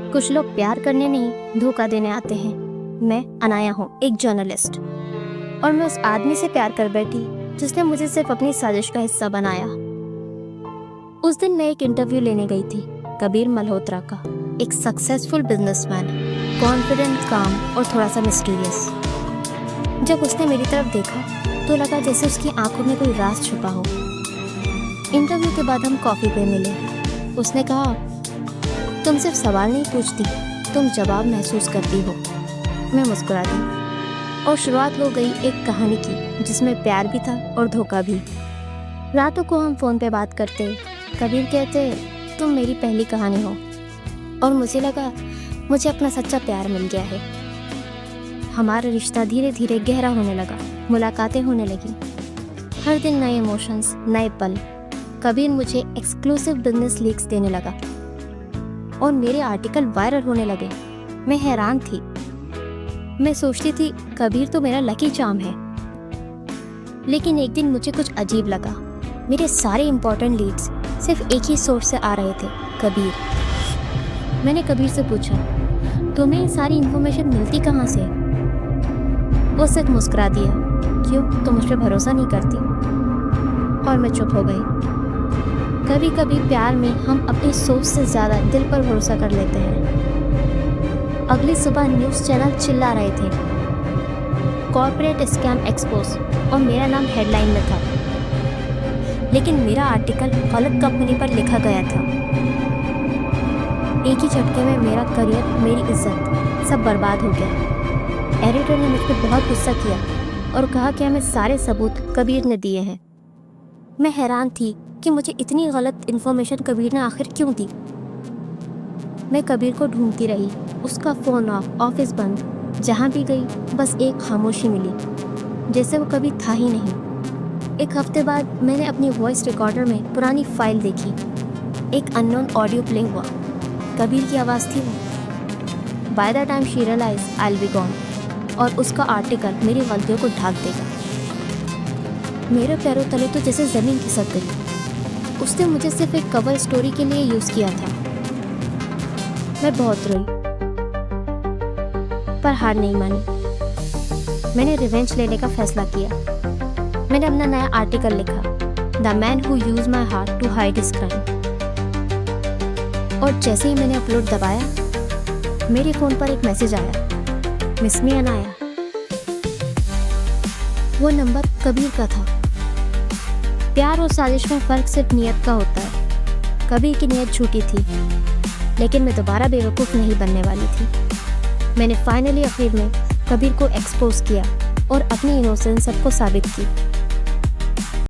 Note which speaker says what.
Speaker 1: कुछ लोग प्यार करने नहीं धोखा देने आते हैं। मैं अनाया हूँ, एक जर्नलिस्ट, और मैं उस आदमी से प्यार कर बैठी जिसने मुझे सिर्फ अपनी साजिश का हिस्सा बनाया। उस दिन मैं एक इंटरव्यू लेने गई थी कबीर मल्होत्रा का, एक सक्सेसफुल बिजनेसमैन, कॉन्फिडेंट, काम और थोड़ा सा मिस्टीरियस। जब उसने मेरी तरफ देखा तो लगा जैसे उसकी आंखों में कोई राज छुपा हो। इंटरव्यू के बाद हम कॉफ़ी पे मिले। उसने कहा, तुम सिर्फ सवाल नहीं पूछती, तुम जवाब महसूस करती हो। मैं मुस्कुरा दी और शुरुआत हो गई एक कहानी की जिसमें प्यार भी था और धोखा भी। रातों को हम फ़ोन पे बात करते। कबीर कहते, तुम मेरी पहली कहानी हो, और मुझे लगा मुझे अपना सच्चा प्यार मिल गया है। हमारा रिश्ता धीरे धीरे गहरा होने लगा, मुलाकातें होने लगी, हर दिन नए इमोशंस, नए पल। कबीर मुझे एक्सक्लूसिव बिजनेस लीक्स देने लगा और मेरे आर्टिकल वायरल होने लगे। मैं हैरान थी। मैं सोचती थी कबीर तो मेरा लकी चार्म है। लेकिन एक दिन मुझे कुछ अजीब लगा। मेरे सारे इंपॉर्टेंट लीड्स सिर्फ एक ही सोर्स से आ रहे थे, कबीर। मैंने कबीर से पूछा, तुम्हें सारी इन्फॉर्मेशन मिलती कहाँ से? वो सिर्फ मुस्कुरा दिया, क्यों, तुम मुझ पर भरोसा नहीं करती? और मैं चुप हो गई। कभी कभी प्यार में हम अपनी सोच से ज़्यादा दिल पर भरोसा कर लेते हैं। अगली सुबह न्यूज़ चैनल चिल्ला रहे थे, कॉर्पोरेट स्कैम एक्सपोज, और मेरा नाम हेडलाइन में था। लेकिन मेरा आर्टिकल गलत कंपनी पर लिखा गया था। एक ही झटके में मेरा करियर, मेरी इज्जत सब बर्बाद हो गया। एडिटर ने मुझ पर बहुत गुस्सा किया और कहा कि हमें सारे सबूत कबीर ने दिए हैं। मैं हैरान थी कि मुझे इतनी गलत इन्फॉर्मेशन कबीर ने आखिर क्यों दी। मैं कबीर को ढूंढती रही, उसका फ़ोन ऑफ, ऑफिस बंद। जहाँ भी गई बस एक खामोशी मिली, जैसे वो कभी था ही नहीं। एक हफ्ते बाद मैंने अपनी वॉइस रिकॉर्डर में पुरानी फाइल देखी। एक अननोन ऑडियो प्ले हुआ। कबीर की आवाज़ थी वो। By the time she realize I will be gone, और उसका आर्टिकल मेरी गलतियों को ढक देगा। मेरे पैरों तले तो जैसे ज़मीन खिसक गई। उसने मुझे सिर्फ एक कवर स्टोरी के लिए यूज़ किया था। मैं बहुत रोई, पर हार नहीं मानी। मैंने रिवेंज लेने का फैसला किया। मैंने अपना नया आर्टिकल लिखा, the man who use my heart to hide his crime. और जैसे ही मैंने अपलोड दबाया, मेरे फ़ोन पर एक मैसेज आया, मिस मी अनाया। वो नंबर कबीर का था। प्यार और साजिश में फ़र्क सिर्फ नियत का होता है। कबीर की नियत झूठी थी, लेकिन मैं दोबारा बेवकूफ़ नहीं बनने वाली थी। मैंने फाइनली आखिर में कबीर को एक्सपोज किया और अपनी इनोसेंस सबको साबित की।